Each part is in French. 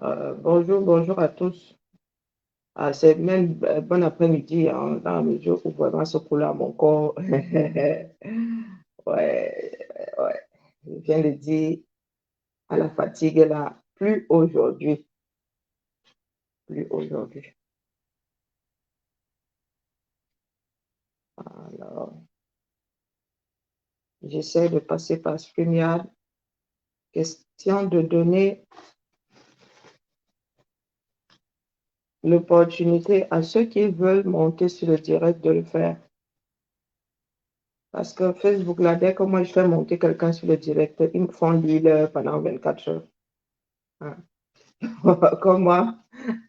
Bonjour, bonjour à tous. C'est même bon après-midi, hein, dans la mesure où vraiment ce coup à mon corps. Ouais, ouais. Je viens de dire à la fatigue là, plus aujourd'hui, plus aujourd'hui. Alors, j'essaie de passer par StreamYard, question de donner l'opportunité à ceux qui veulent monter sur le direct de le faire. Parce que Facebook, là, dès que moi je fais monter quelqu'un sur le direct, ils me font lire pendant 24 heures. Hein. Comme moi,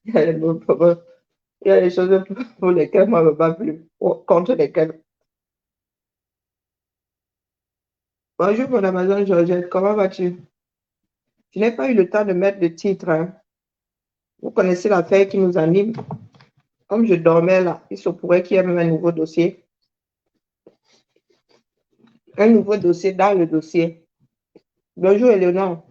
il y a il y a des choses pour lesquelles moi je ne me bats plus, contre lesquelles. Bonjour, mon Amazon Georgette, comment vas-tu? Je n'ai pas eu le temps de mettre le titre. Hein. Vous connaissez l'affaire qui nous anime. Comme je dormais là, il se pourrait qu'il y ait même un nouveau dossier. Un nouveau dossier dans le dossier. Bonjour, Eleonore.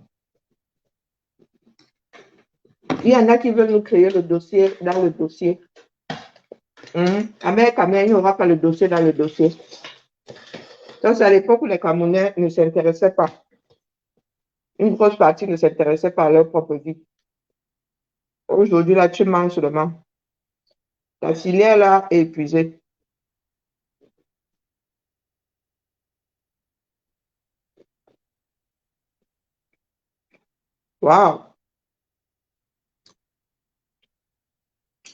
Il y en a qui veulent nous créer le dossier dans le dossier. Avec Cameroun, il n'y aura pas le dossier dans le dossier. Donc, c'est à l'époque où les Camerounais ne s'intéressaient pas. Une grosse partie ne s'intéressait pas à leur propre vie. Aujourd'hui, là, tu manges seulement. Ta filière, là, est épuisée. Waouh!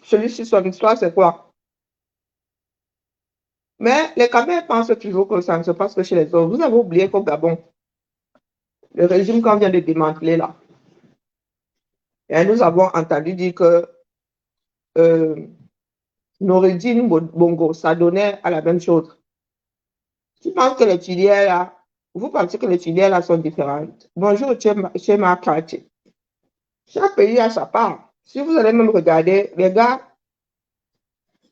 Celui-ci, son histoire, c'est quoi? Mais les Camerounais pensent toujours que ça ne se passe que chez les autres. Vous avez oublié qu'au Gabon, le régime qu'on vient de démanteler, là, et nous avons entendu dire que euh, Noureddin Bongo, ça donnait à la même chose. Tu penses que les filières, là, vous pensez que les filières, là, sont différentes? Bonjour, chez ma quartier. Chaque pays a sa part. Si vous allez même regarder, les gars,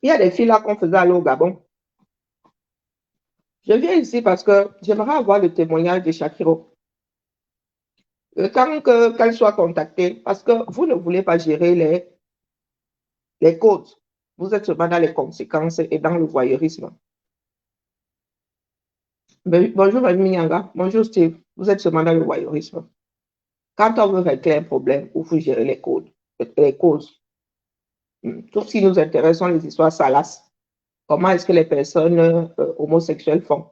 il y a des filles là qu'on faisait aller au Gabon. Je viens ici parce que j'aimerais avoir le témoignage de Shakiro. Le temps qu'elle soit contactée, parce que vous ne voulez pas gérer les causes. Vous êtes seulement dans les conséquences et dans le voyeurisme. Bonjour, Mme Nyanga. Bonjour, Steve. Vous êtes seulement dans le voyeurisme. Quand on veut régler un problème, il faut gérer les causes. Tout ce qui nous intéresse sont les histoires salaces. Comment est-ce que les personnes homosexuelles font?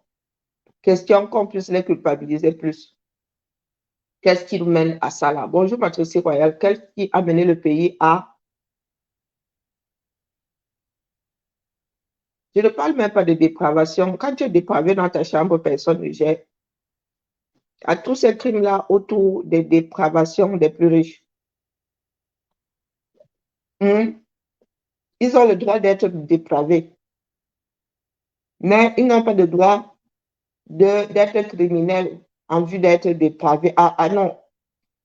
Question qu'on puisse les culpabiliser plus. Qu'est-ce qui nous mène à ça là? Bonjour, Patricie Royal. Qu'est-ce qui a mené le pays à... Je ne parle même pas de dépravation. Quand tu es dépravé dans ta chambre, personne ne gère. À tous ces crimes-là autour des dépravations des plus riches. Ils ont le droit d'être dépravés, mais ils n'ont pas le droit d'être criminels en vue d'être dépravés. Ah non,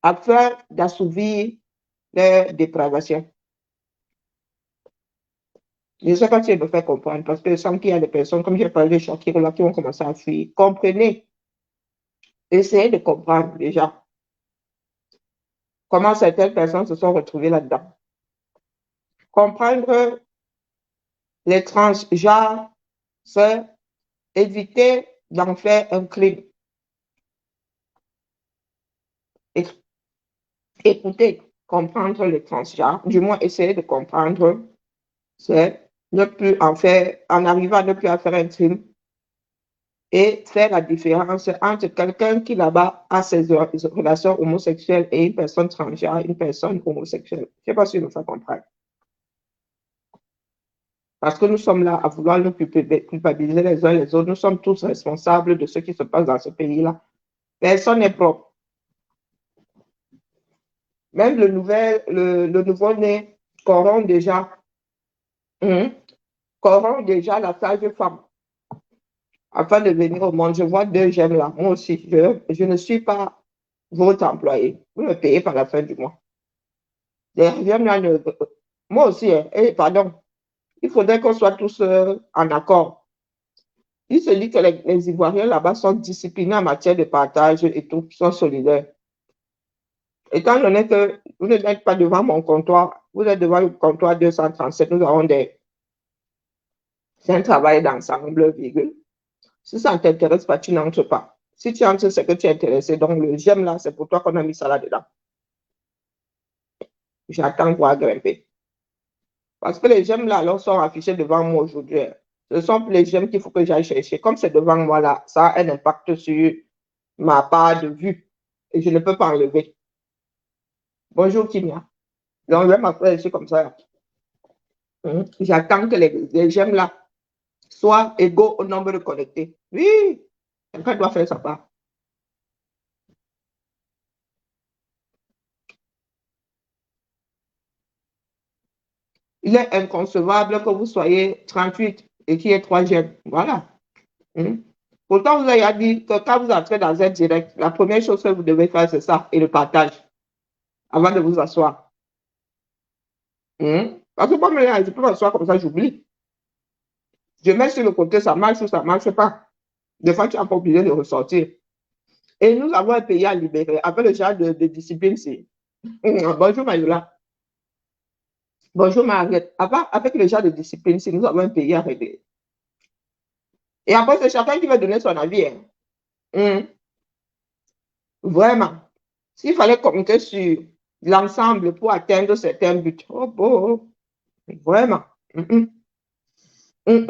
afin d'assouvir leur dépravation. Je ne sais pas si je me fais comprendre, parce que je sens qu'il y a des personnes, comme j'ai parlé de Shakira, là, qui vont commencer à fuir. Comprenez, essayez de comprendre déjà comment certaines personnes se sont retrouvées là-dedans. Comprendre les transgenres, c'est éviter d'en faire un crime. Écoutez, comprendre les transgenres, du moins essayer de comprendre, c'est ne plus en faire, en arrivant à ne plus en faire un crime et faire la différence entre quelqu'un qui là-bas a ses relations homosexuelles et une personne transgenre, une personne homosexuelle. Je ne sais pas si vous me faites comprendre. Parce que nous sommes là à vouloir nous culpabiliser les uns les autres. Nous sommes tous responsables de ce qui se passe dans ce pays-là. Personne n'est propre. Même le nouveau-né corrompt déjà, hein, corrompt déjà la sage-femme afin de venir au monde. Je vois deux gemmes là. Moi aussi, je ne suis pas votre employé. Vous me payez par la fin du mois. Les gemmes là, moi aussi, hein, pardon, il faudrait qu'on soit tous en accord. Il se dit que les Ivoiriens là-bas sont disciplinés en matière de partage et tout, sont solidaires. Étant donné que vous n'êtes pas devant mon comptoir, vous êtes devant le comptoir 237, nous avons c'est un travail d'ensemble, virgule. Si ça ne t'intéresse pas, tu n'entres pas. Si tu entres, c'est que tu es intéressé. Donc, le j'aime là, c'est pour toi qu'on a mis ça là-dedans. J'attends voir grimper. Parce que les j'aime là, alors, sont affichés devant moi aujourd'hui. Ce sont les j'aime qu'il faut que j'aille chercher. Comme c'est devant moi là, ça a un impact sur ma part de vue. Et je ne peux pas enlever. Bonjour, Kimia. Donc, je vais m'appeler ici comme ça. J'attends que les j'aime là soient égaux au nombre de connectés. Oui, quelqu'un doit faire sa part. Il est inconcevable que vous soyez 38 et qu'il y ait 3 j'aime. Voilà. Pourtant, vous avez dit que quand vous entrez dans un direct, la première chose que vous devez faire, c'est ça, et le partage, avant de vous asseoir. Parce que moi, je peux m'asseoir comme ça, j'oublie. Je mets sur le côté, ça marche ou ça ne marche pas. Des fois, tu es encore obligé de ressortir. Et nous avons un pays à libérer avec le genre de discipline. Bonjour, Mayola. Bonjour, Margaret. Avec le genre de discipline, si nous avons un pays à régler. Et après, c'est chacun qui va donner son avis. Vraiment. S'il fallait compter sur l'ensemble pour atteindre certains buts, oh, oh, oh, vraiment. Nous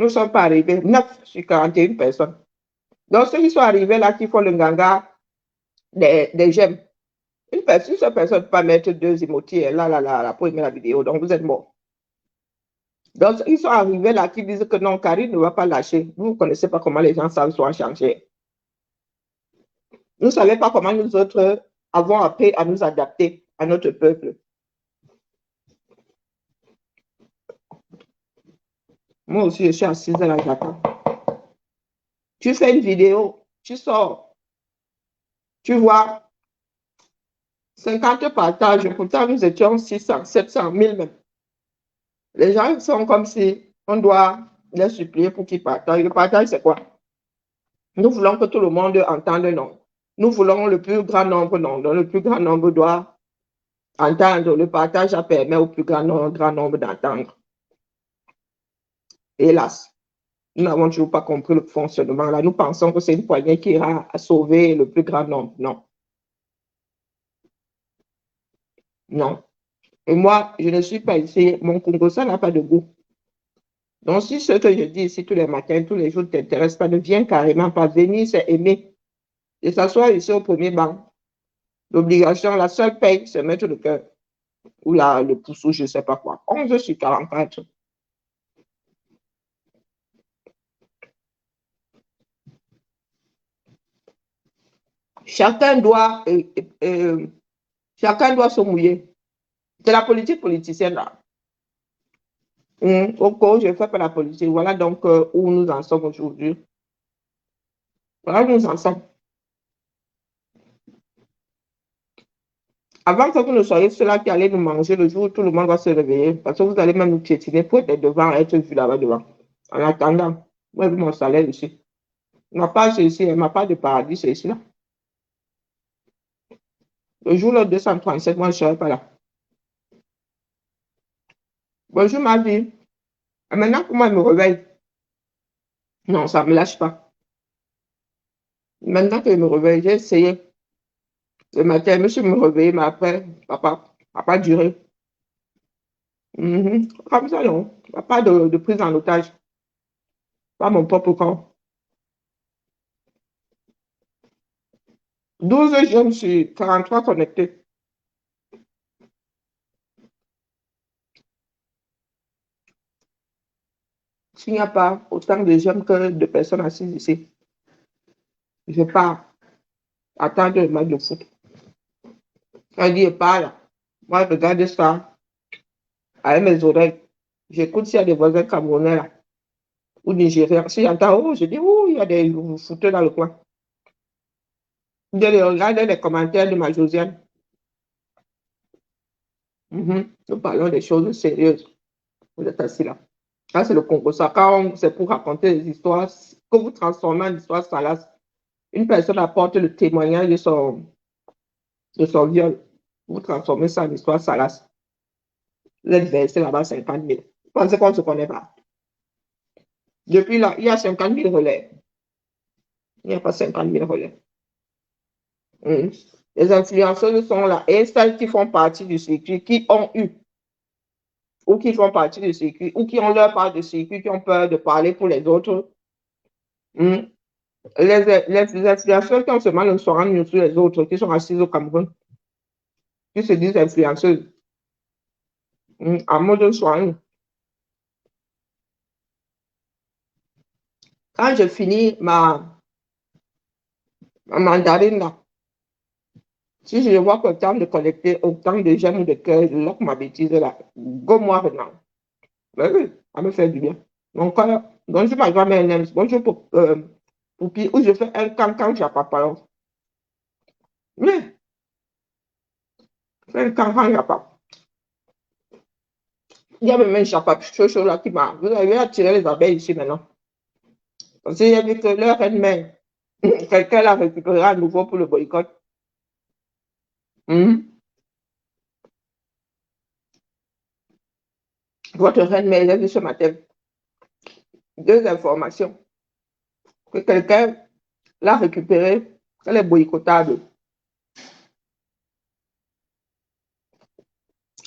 ne sommes pas arrivés 9 sur 41 personnes. Donc, ceux qui sont arrivés là, qui font le ganga des j'aime. Une seule personne ne peut pas mettre 2 émotis là, pour aimer la vidéo. Donc, vous êtes morts. Donc, ils sont arrivés là qui disent que non, Karine ne va pas lâcher. Vous ne connaissez pas comment les gens savent soit changer. Vous ne savez pas comment nous autres avons appris à nous adapter à notre peuple. Moi aussi, je suis assise là, j'attends. Tu fais une vidéo, tu sors, tu vois 50 partages, pourtant nous étions 600, 700, 1000 même. Les gens sont comme si on doit les supplier pour qu'ils partagent. Le partage, c'est quoi? Nous voulons que tout le monde entende non. Nous voulons le plus grand nombre non. Donc, le plus grand nombre doit entendre. Le partage, ça permet au plus grand nombre d'entendre. Hélas, nous n'avons toujours pas compris le fonctionnement là. Nous pensons que c'est une poignée qui ira à sauver le plus grand nombre. Non. Non. Et moi, je ne suis pas ici. Mon Congo, ça n'a pas de goût. Donc, si ce que je dis ici tous les matins, tous les jours ne t'intéresse pas, ne viens carrément pas. Venir, c'est aimer. Et s'asseoir ici au premier banc. L'obligation, la seule paye, c'est mettre le cœur ou le pouce ou je ne sais pas quoi. 11 sur 44. Chacun doit, chacun doit se mouiller. C'est la politique politicienne là. Au je fais pas la politique. Voilà donc où nous en sommes aujourd'hui. Voilà où nous en sommes. Avant que vous ne soyez ceux-là qui allez nous manger le jour où tout le monde va se réveiller, parce que vous allez même nous piétiner pour être devant, être vu là-bas devant. En attendant, moi, mon salaire ici. Ma part, c'est ici, ma part de paradis, c'est ici là. Le jour le 237, moi, je ne serai pas là. Bonjour, ma vie. Et maintenant, comment elle me réveille? Non, ça ne me lâche pas. Maintenant qu'elle me réveille, j'ai essayé. Le matin, monsieur me réveille, mais après, papa, n'a pas duré. Comme ça, non. Pas de prise en otage. Pas mon propre corps. 12 jeunes sur 43 connectés. S'il n'y a pas autant de jeunes que de personnes assises ici, je ne vais pas attendre le match de foot. Ça dit, pas là. Moi, je regarde ça avec mes oreilles. J'écoute s'il y a des voisins camerounais là, ou nigériens. Si j'entends, oh, je dis, oh, il y a des footeux dans le coin. Je regarde les commentaires de ma Josiane. Nous parlons des choses sérieuses. Vous êtes assis là. Ça, c'est le Congo. Ça, quand c'est pour raconter des histoires que vous transformez en histoire salace. Une personne apporte le témoignage de son viol. Vous transformez ça en histoire salace. Vous êtes versé là-bas 50 000. Vous pensez qu'on ne se connaît pas. Depuis là, il y a 50 000 relais. Il n'y a pas 50 000 relais. Les influenceurs sont là. Et celles qui font partie du circuit, qui ont eu, ou qui font partie du circuit, ou qui ont leur part de circuit, qui ont peur de parler pour les autres. Les influenceurs qui ont seulement le soir sur les autres, qui sont assis au Cameroun, qui se disent influenceuses, en mode soin. Quand je finis ma mandarine là, si je vois que le temps de connecter autant de j'aime ou de cœur, je lock ma bêtise là, go moi maintenant. Ben oui, ça me fait du bien. Donc, bonjour ma grand-mère, bonjour Poupi, où je fais un cancan, j'ai pas parole. Mais, un cancan, j'ai pas. Il y a même un chapeau chaud là qui m'a. Vous avez attiré les abeilles ici maintenant. Parce qu'il y a dit que leur reine-mère, quelqu'un la récupérera à nouveau pour le boycott. Votre reine-mère, j'ai vu ce matin deux informations. Que quelqu'un l'a récupérée, elle est boycottable.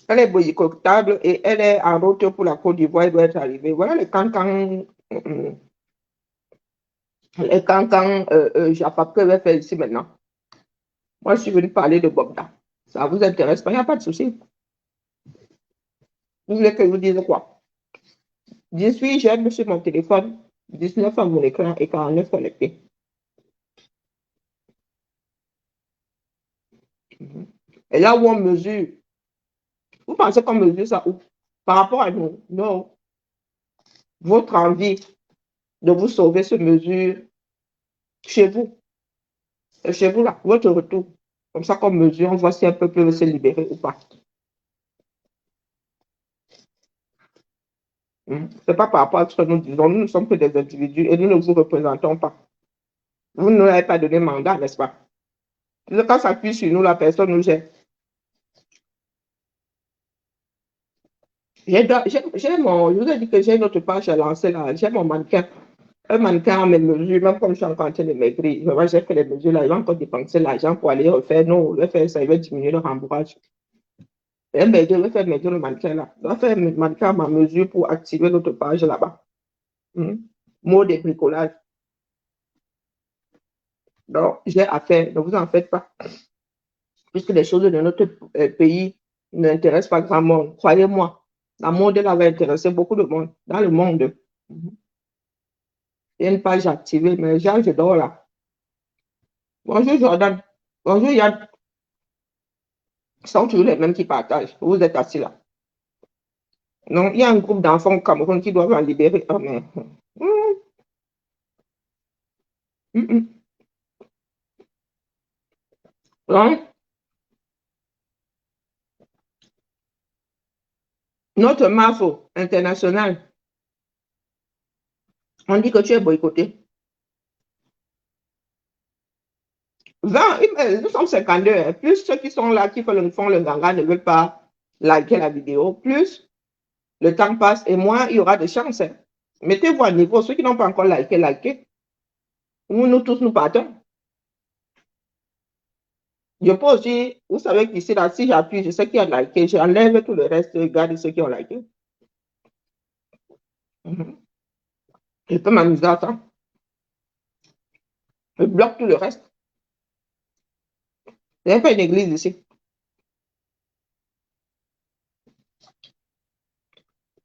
Elle est boycottable et elle est en route pour la Côte d'Ivoire, elle doit être arrivée. Voilà les cancans. Les cancans, Japap que je vais faire ici maintenant. Moi, je suis venu parler de Bogda. Ça vous intéresse pas, il n'y a pas de souci. Vous voulez que je vous dise quoi? 18 j'aime sur mon téléphone, 19 à mon écran et 49 connectés. Et là où on mesure, vous pensez qu'on mesure ça où? Par rapport à nous? Non. Votre envie de vous sauver se mesure chez vous. C'est chez vous là, votre retour. Comme ça qu'on mesure, on voit si un peuple veut se libérer ou pas. C'est pas par rapport à ce que nous disons. Nous ne sommes que des individus et nous ne vous représentons pas. Vous ne nous avez pas donné mandat, n'est-ce pas? Quand ça appuie sur nous, la personne nous gère. Je vous ai dit que j'ai une autre page à lancer là. J'ai mon mannequin. Un mannequin à mes mesures, même comme je suis encore en train de maigrir. Moi, j'ai fait les mesures là. Il va encore dépenser l'argent pour aller refaire. Non, il va faire ça, il va diminuer le rembourrage. Et maigrir, il va faire maigrir le mannequin là. Il va faire le mannequin à ma mesure pour activer notre page là-bas. Mot de bricolage. Donc, j'ai affaire. Ne vous en faites pas. Puisque les choses de notre pays n'intéressent pas grand monde. Croyez-moi, la mode là va intéresser beaucoup de monde dans le monde. Il y a une page activée, mais je dors là. Bonjour Jordan. Bonjour Yann. Ce sont toujours les mêmes qui partagent. Vous êtes assis là. Non, il y a un groupe d'enfants au Cameroun qui doivent en libérer. Oh, mais... Donc, notre MAFO international, on dit que tu es boycotté. 20, nous sommes 52. Plus ceux qui sont là, qui font le ganga, ne veulent pas liker la vidéo. Plus le temps passe et moins il y aura de chances. Mettez-vous à niveau. Ceux qui n'ont pas encore liké, likez. Nous tous, nous partons. Je peux aussi, vous savez qu'ici, là, si j'appuie, je sais qui a liké, j'enlève tout le reste, regarde ceux qui ont liké. Je peux m'amuser à ça. Je bloque tout le reste. Il n'y a pas une église ici.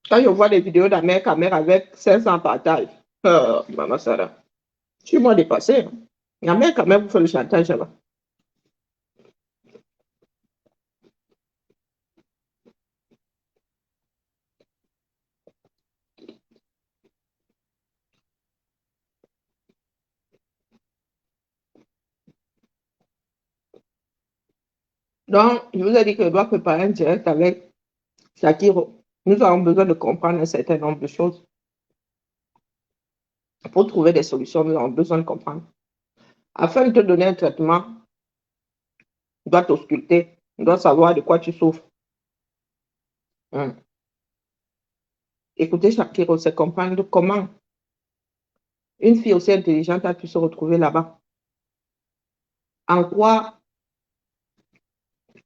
Quand je vois des vidéos d'Amérique à mère avec 500 partages, maman Sarah, je suis moins dépassé. L'Amérique à mère vous fait le chantage là-bas. Donc, je vous ai dit que je dois préparer un direct avec Shakiro. Nous avons besoin de comprendre un certain nombre de choses. Pour trouver des solutions, nous avons besoin de comprendre. Afin de te donner un traitement, on doit t'ausculter, on doit savoir de quoi tu souffres. Écoutez Shakiro, c'est comprendre comment une fille aussi intelligente a pu se retrouver là-bas. En quoi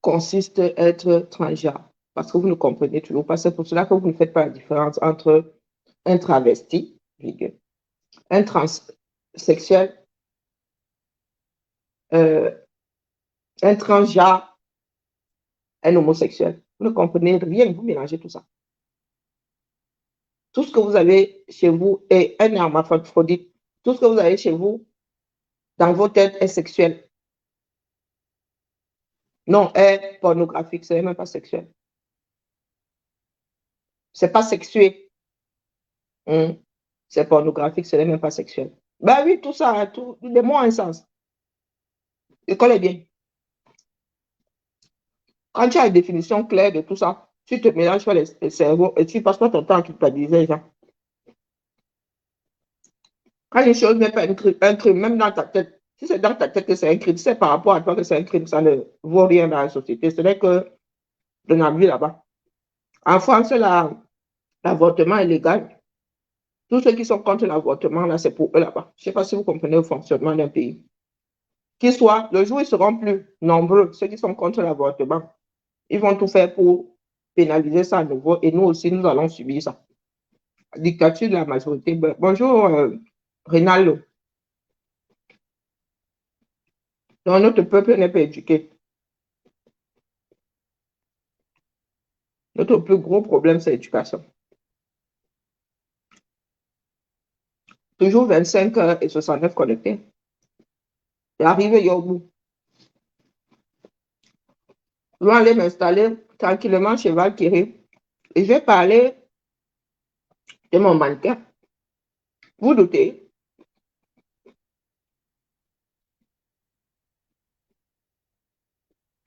consiste être transgenre? Parce que vous ne comprenez toujours pas. C'est pour cela que vous ne faites pas la différence entre un travesti, un transsexuel, un transgenre, un homosexuel. Vous ne comprenez rien, vous mélangez tout ça. Tout ce que vous avez chez vous est un hermaphrodite. Tout ce que vous avez chez vous, dans vos têtes, est sexuel. Non, est pornographique, ce n'est même pas sexuel. C'est pas sexué. C'est pornographique, ce n'est même pas sexuel. Ben oui, tout ça, tout, les mots ont un sens. École est bien. Quand tu as une définition claire de tout ça, tu te mélanges pas les cerveaux et tu passes pas ton temps à culpabiliser les gens. Quand une chose n'est pas un crime, même dans ta tête, si c'est dans ta tête que c'est un crime, c'est par rapport à toi que c'est un crime, ça ne vaut rien dans la société. Ce n'est que de abus là-bas. En France, l'avortement est légal. Tous ceux qui sont contre l'avortement, là, c'est pour eux là-bas. Je ne sais pas si vous comprenez le fonctionnement d'un pays. Qu'ils soient, le jour où ils seront plus nombreux, ceux qui sont contre l'avortement, ils vont tout faire pour pénaliser ça à nouveau et nous aussi, nous allons subir ça. Dictature de la majorité. Bonjour, Rinaldo. Donc, notre peuple n'est pas éduqué. Notre plus gros problème, c'est l'éducation. Toujours 25 heures et 69 connectés. J'arrive au bout. Je vais aller m'installer tranquillement chez Valkyrie et je vais parler de mon mannequin. Vous doutez?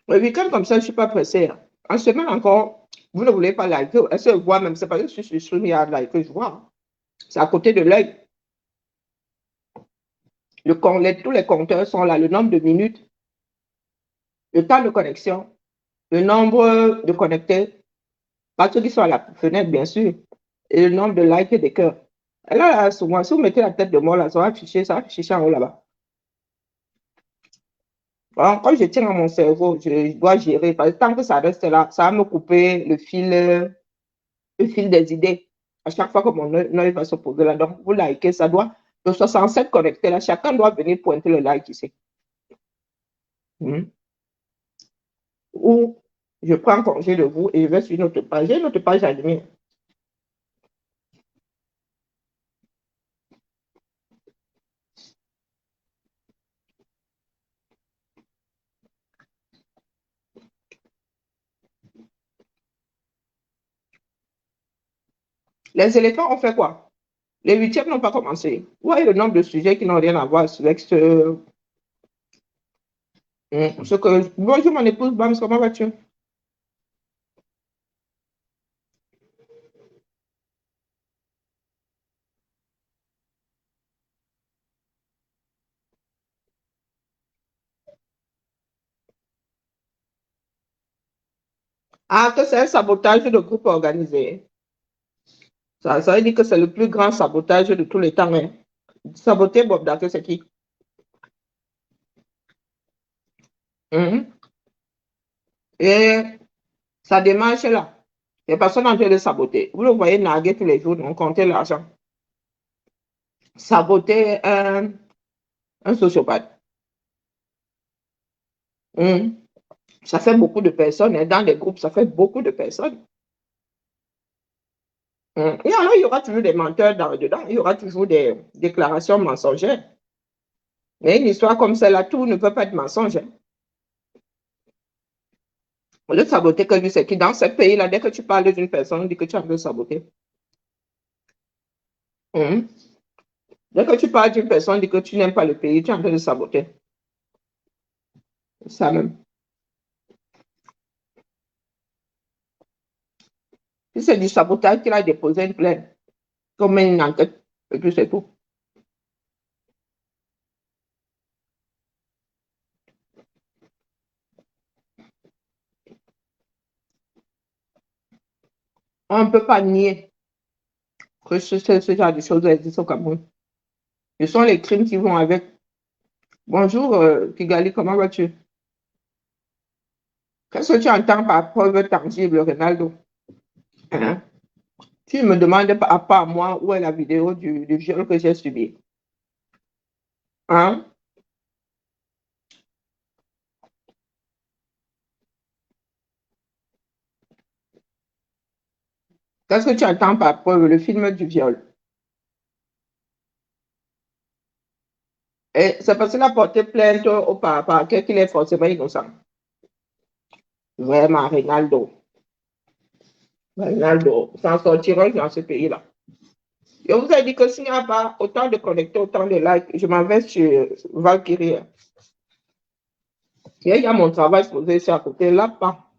Le week-end comme ça, je ne suis pas pressée. En semaine encore, vous ne voulez pas liker. Est-ce que je vois même? C'est pas que je suis sur stream, il y a like que je vois. C'est à côté de l'œil. Tous les compteurs sont là. Le nombre de minutes, le temps de connexion, le nombre de connectés, pas ceux qui sont à la fenêtre, bien sûr, et le nombre de likes et de cœurs. Et là, souvent, si vous mettez la tête de moi, là, ça va afficher en haut là-bas. Bon, quand je tiens à mon cerveau, je dois gérer. Parce que tant que ça reste là, ça va me couper le fil des idées. À chaque fois que mon œil va se poser là, donc vous likez, ça doit, de 67 connectés là, chacun doit venir pointer le like ici. Ou je prends congé de vous et je vais sur notre page. J'ai notre page animée. Les éléphants ont fait quoi? Les huitièmes n'ont pas commencé. Où est le nombre de sujets qui n'ont rien à voir avec ce que... Bonjour mon épouse, Bams, comment vas-tu? Ah, que c'est un sabotage de groupe organisé. Ça veut dire que c'est le plus grand sabotage de tous les temps. Hein. Saboter Bob Dake, c'est qui? Et sa démarche là, les personnes en train de saboter. Vous le voyez naguer tous les jours, donc compter l'argent. Saboter un sociopathe. Ça fait beaucoup de personnes. Et dans les groupes, ça fait beaucoup de personnes. Et alors, il y aura toujours des menteurs dedans. Il y aura toujours des déclarations mensongères. Mais une histoire comme celle-là, tout ne peut pas être mensonge. Hein. Le saboter que lui, c'est qui dans ce pays-là, dès que tu parles d'une personne, on dit que tu as envie de saboter. Dès que tu parles d'une personne, on dit que tu n'aimes pas le pays, tu es en train de saboter. Ça même. Si c'est du sabotage qu'il a déposé une plainte, comme une enquête, et puis c'est tout. On ne peut pas nier que ce genre de choses existent au Cameroun. Ce sont les crimes qui vont avec. Bonjour, Kigali, comment vas-tu? Qu'est-ce que tu entends par preuve tangible, Ronaldo? Hein? Tu me demandes pas à moi où est la vidéo du viol que j'ai subi. Hein? Qu'est-ce que tu entends par preuve? Le film du viol. Et c'est parce qu'il a porté plainte au parquet qu'il est forcément innocent. Vraiment, Ronaldo. Ronaldo, s'en sortira dans ce pays-là. Je vous ai dit que s'il n'y a pas autant de connectés, autant de likes, je m'en vais sur Valkyrie. Il y a mon travail posé ici à côté, là, pas.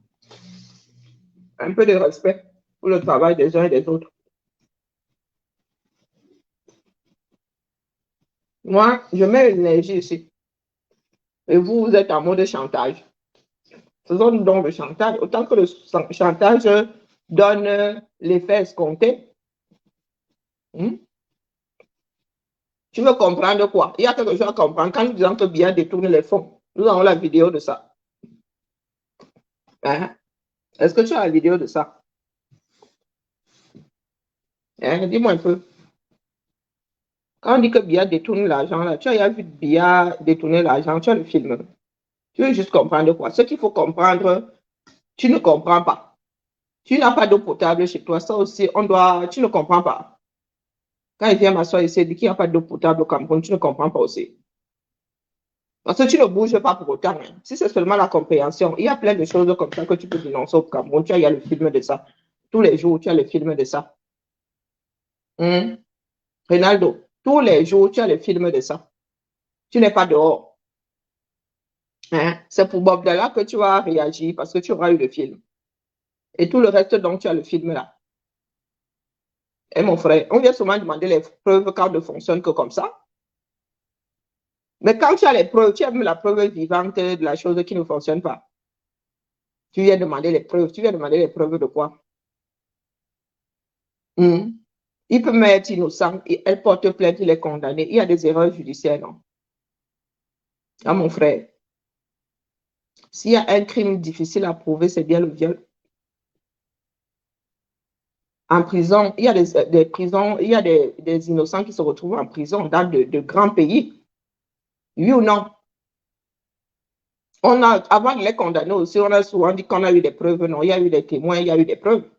Un peu de respect pour le travail des uns et des autres. Moi, je mets l'énergie ici. Et vous, vous êtes en mode chantage. Faisons donc le chantage. Autant que le chantage donne l'effet escompté. Tu veux comprendre quoi? Il y a quelque chose à comprendre. Quand nous disons que bien détourne les fonds, nous avons la vidéo de ça. Hein? Est-ce que tu as la vidéo de ça? Hein? Dis-moi un peu. Quand on dit que Bia détourne l'argent, là, tu as vu Bia détourner l'argent, tu as le film. Tu veux juste comprendre quoi? Ce qu'il faut comprendre, tu ne comprends pas. Tu n'as pas d'eau potable chez toi, ça aussi, tu ne comprends pas. Quand il vient m'asseoir ici, il dit qu'il n'y a pas d'eau potable au Cameroun, tu ne comprends pas aussi. Parce que tu ne bouges pas pour autant. Hein. Si c'est seulement la compréhension, il y a plein de choses comme ça que tu peux dénoncer au Cameroun. Il y a le film de ça. Tous les jours, tu as le film de ça. Ronaldo, tous les jours, tu as le film de ça. Tu n'es pas dehors. Hein? C'est pour Bob Dalla que tu vas réagir parce que tu auras eu le film. Et tout le reste, donc, tu as le film là. Et mon frère, on vient souvent demander les preuves quand ne fonctionne que comme ça. Mais quand tu as les preuves, tu as même la preuve vivante de la chose qui ne fonctionne pas. Tu viens demander les preuves. Tu viens demander les preuves de quoi? Il peut mettre innocent, elle porte plainte, il est condamné. Il y a des erreurs judiciaires, non? Ah, mon frère, s'il y a un crime difficile à prouver, c'est bien le viol. En prison, il y a des prisons, il y a des innocents qui se retrouvent en prison dans de grands pays. Oui ou non? Avant de les condamner aussi, on a souvent dit qu'on a eu des preuves. Non, il y a eu des témoins, il y a eu des preuves.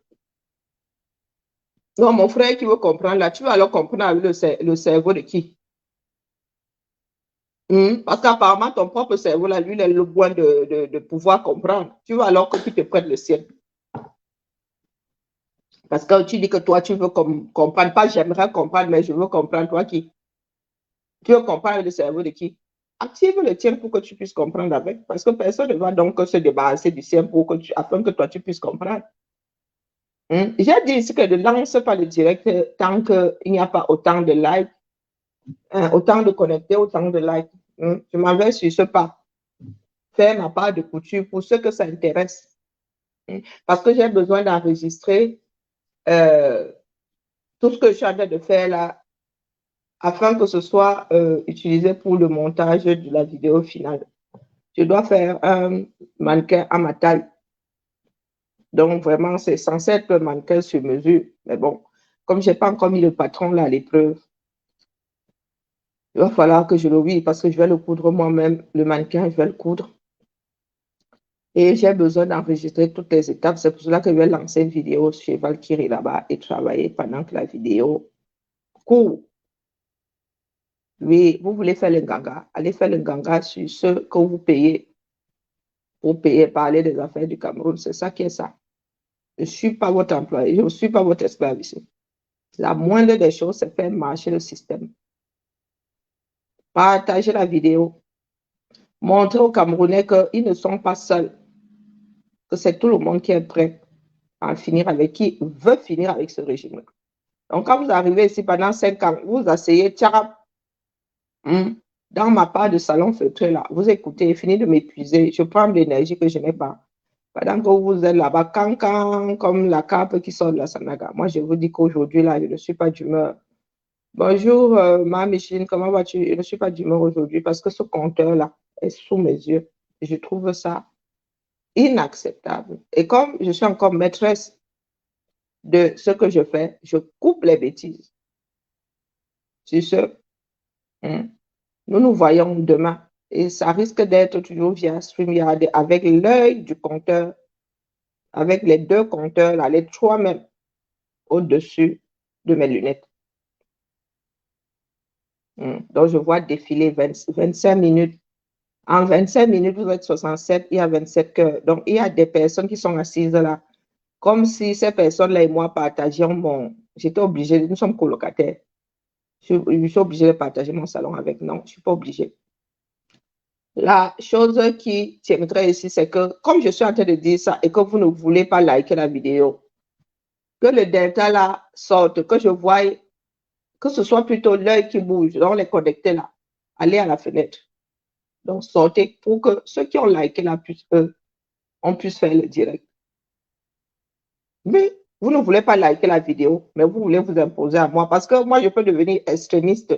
Non, mon frère qui veut comprendre là, tu vas alors comprendre avec le cerveau de qui? Parce qu'apparemment, ton propre cerveau, là, lui, il a le point de pouvoir comprendre. Tu veux alors que tu te prêtes le ciel. Parce que tu dis que toi, tu veux comprendre. Pas j'aimerais comprendre, mais je veux comprendre. Toi qui? Tu veux comprendre le cerveau de qui? Active le tien pour que tu puisses comprendre avec. Parce que personne ne va donc se débarrasser du sien afin que toi, tu puisses comprendre. J'ai dit ici que ne lance pas le direct tant qu'il n'y a pas autant de likes, autant de connectés, autant de likes. Je m'en vais sur ce pas. Faire ma part de couture pour ceux que ça intéresse. Parce que j'ai besoin d'enregistrer tout ce que je suis en train de faire là, afin que ce soit utilisé pour le montage de la vidéo finale. Je dois faire un mannequin à ma taille. Donc, vraiment, c'est censé être un mannequin sur mesure. Mais bon, comme je n'ai pas encore mis le patron là à l'épreuve, il va falloir que je le vise parce que je vais le coudre moi-même. Le mannequin, je vais le coudre. Et j'ai besoin d'enregistrer toutes les étapes. C'est pour cela que je vais lancer une vidéo chez Valkyrie là-bas et travailler pendant que la vidéo court. Oui, vous voulez faire le ganga. Allez faire le ganga sur ce que vous payez pour payer, parler des affaires du Cameroun. C'est ça qui est ça. Je ne suis pas votre employé. Je ne suis pas votre esclave ici. La moindre des choses, c'est faire marcher le système. Partagez la vidéo. Montrez aux Camerounais qu'ils ne sont pas seuls. Que c'est tout le monde qui est prêt à finir avec, qui veut finir avec ce régime-là. Donc, quand vous arrivez ici pendant 5 ans, vous asseyez, tcharap, dans ma part de salon feutré là, vous écoutez, fini de m'épuiser, je prends de l'énergie que je n'ai pas. Pendant que vous êtes là-bas, comme la cape qui sort de la Sanaga. Moi, je vous dis qu'aujourd'hui, là, je ne suis pas d'humeur. Bonjour, ma Micheline, comment vas-tu? Je ne suis pas d'humeur aujourd'hui parce que ce compteur-là est sous mes yeux. Je trouve ça inacceptable. Et comme je suis encore maîtresse de ce que je fais, je coupe les bêtises. C'est ce, nous nous voyons demain. Et ça risque d'être toujours via StreamYard avec l'œil du compteur, avec les deux compteurs, là, les trois même, au-dessus de mes lunettes. Donc, je vois défiler 25 minutes. En 25 minutes, vous êtes 67, il y a 27 cœurs. Donc, il y a des personnes qui sont assises là, comme si ces personnes-là et moi partagions mon... J'étais obligée, nous sommes colocataires. Je suis obligée de partager mon salon avec. Non, je ne suis pas obligée. La chose qui tiendrait ici, c'est que, comme je suis en train de dire ça et que vous ne voulez pas liker la vidéo, que le delta là sorte, que je voie, que ce soit plutôt l'œil qui bouge, donc les connectés là, allez à la fenêtre. Donc, sortez pour que ceux qui ont liké là, on puisse faire le direct. Mais vous ne voulez pas liker la vidéo, mais vous voulez vous imposer à moi parce que moi, je peux devenir extrémiste.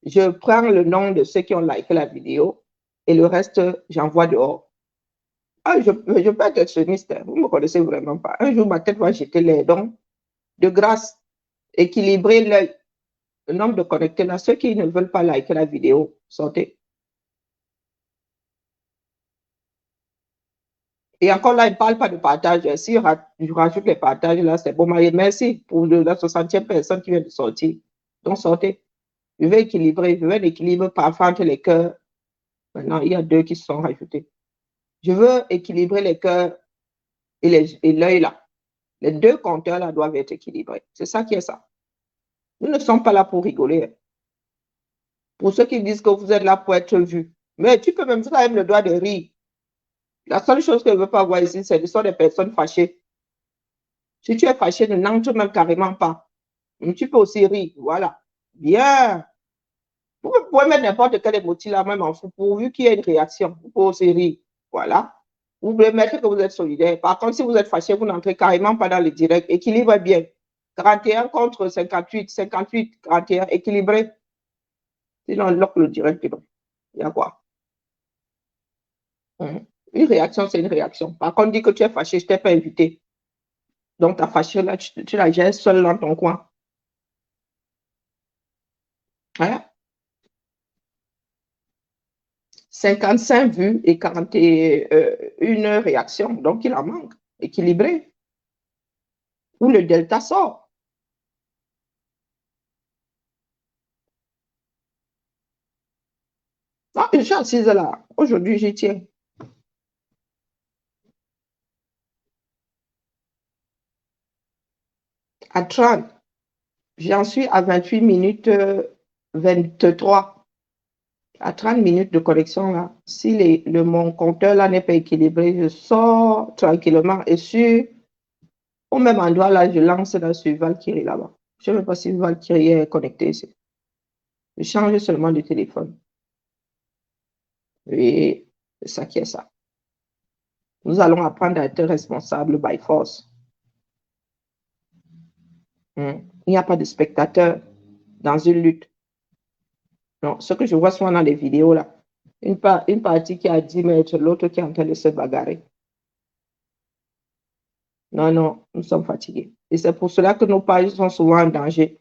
Je prends le nom de ceux qui ont liké la vidéo et le reste, j'envoie dehors. Ah, je peux être extrémiste. Vous ne me connaissez vraiment pas. Un jour, ma tête va jeter les dons. De grâce, équilibrer le nombre de connectés là. Ceux qui ne veulent pas liker la vidéo, sortez. Et encore là, il ne parle pas de partage. Si je rajoute les partages là, c'est bon. Merci pour la 60e personne qui vient de sortir. Donc, sortez. Je vais équilibrer. Je veux un équilibre parfois entre les cœurs. Maintenant, il y a deux qui se sont rajoutés. Je veux équilibrer les cœurs et l'œil là. Les deux compteurs là doivent être équilibrés. C'est ça qui est ça. Nous ne sommes pas là pour rigoler. Pour ceux qui disent que vous êtes là pour être vus. Mais tu peux même le droit de rire. La seule chose que je ne veux pas voir ici, ce sont des personnes fâchées. Si tu es fâché, ne n'entre même carrément pas. Tu peux aussi rire. Voilà. Bien. Vous pouvez mettre n'importe quel émoji là, même en fou, pourvu qu'il y ait une réaction. Vous pouvez aussi rire. Voilà. Vous pouvez mettre que vous êtes solidaire. Par contre, si vous êtes fâché, vous n'entrez carrément pas dans le direct. Équilibre bien. 41 contre 58, 58, 41, équilibré. Sinon, on lock le direct. Il y a quoi? Une réaction, c'est une réaction. Par contre, dis que tu es fâché, je ne t'ai pas invité. Donc, ta fâcheuse là, tu la gères seule dans ton coin. Voilà. 55 vues et 41 réactions. Donc, il en manque. Équilibré. Où le delta sort. Ah, je suis assise là. Aujourd'hui, j'y tiens. À 30. J'en suis à 28 minutes 23. À 30 minutes de connexion là. Si mon compteur là n'est pas équilibré, je sors tranquillement et au même endroit là, je lance là sur Valkyrie là-bas. Je ne sais même pas si Valkyrie est connecté ici. Je change seulement de téléphone. Et c'est ça qui est ça. Nous allons apprendre à être responsables by force. Il n'y a pas de spectateur dans une lutte. Non, ce que je vois souvent dans les vidéos là, une partie qui a 10 mètres, l'autre qui est en train de se bagarrer. Non, non, nous sommes fatigués. Et c'est pour cela que nos pages sont souvent en danger.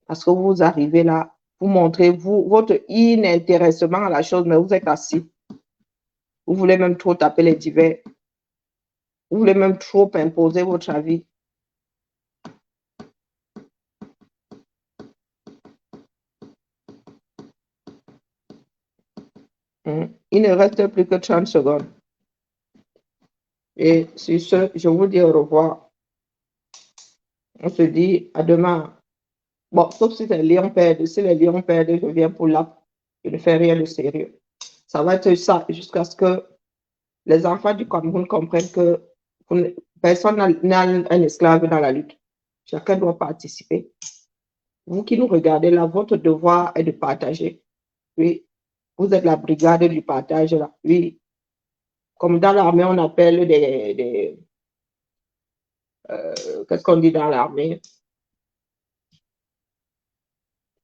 Parce que vous arrivez là, vous montrez votre inintéressement à la chose, mais vous êtes assis. Vous voulez même trop taper les divers. Vous voulez même trop imposer votre avis. Il ne reste plus que 30 secondes. Et sur ce, je vous dis au revoir. On se dit à demain. Bon, sauf si les lions perdent. Si les lions perdent, je viens pour l'app. Je ne fais rien de sérieux. Ça va être ça jusqu'à ce que les enfants du Cameroun comprennent que personne n'a un esclave dans la lutte. Chacun doit participer. Vous qui nous regardez là, votre devoir est de partager. Oui, vous êtes la brigade du partage là. Oui, Comme dans l'armée, on appelle qu'est-ce qu'on dit dans l'armée?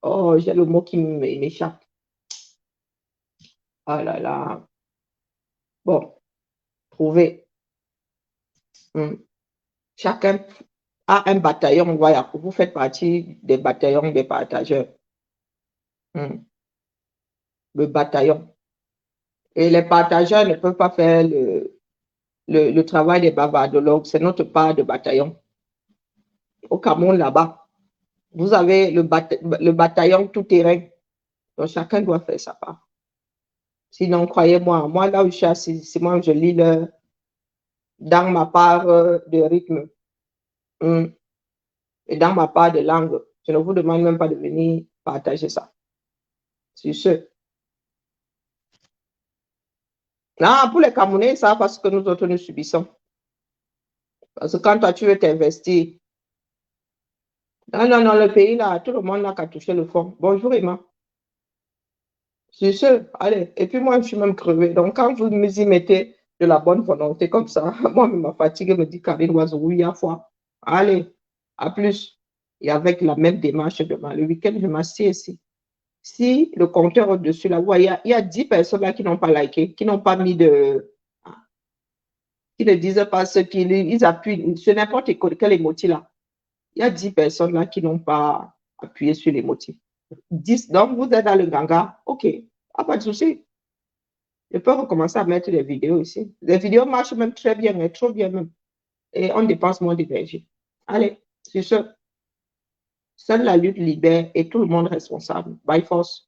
Oh, j'ai le mot qui m'échappe. Ah là là. Bon, trouver. Chacun a un bataillon. Voilà, vous faites partie des bataillons des partageurs. Le bataillon. Et les partageurs ne peuvent pas faire le travail des bavardologues. C'est notre part de bataillon. Au Cameroun, là-bas, vous avez le bataillon tout-terrain. Donc, chacun doit faire sa part. Sinon, croyez-moi, moi, là où je suis assis, c'est moi, je lis dans ma part de rythme et dans ma part de langue. Je ne vous demande même pas de venir partager ça. C'est ce. Non, pour les Camerounais, ça, parce que nous autres, nous subissons. Parce que quand toi, tu veux t'investir, non, non, non, le pays, là, tout le monde n'a qu'à toucher le fond. Bonjour, Emma. C'est sûr, allez. Et puis moi, je suis même crevée. Donc, quand vous me y mettez de la bonne volonté comme ça, moi, ma fatigue me dit Karine Oiseau, oui, à fois. Allez, à plus. Et avec la même démarche demain, le week-end, je m'assieds ici. Si le compteur au-dessus, là, ouais, il y a 10 personnes là qui n'ont pas liké, qui n'ont pas mis qui ne disent pas ce qu'ils appuient sur n'importe quel émoji là. Il y a 10 personnes là qui n'ont pas appuyé sur l'émoji. 10, donc vous êtes dans le ganga, ok, pas de souci. Je peux recommencer à mettre des vidéos ici. Les vidéos marchent même très bien, mais trop bien même. Et on dépense moins d'énergie. Allez, c'est ça. Seule la lutte libère et tout le monde responsable. By force.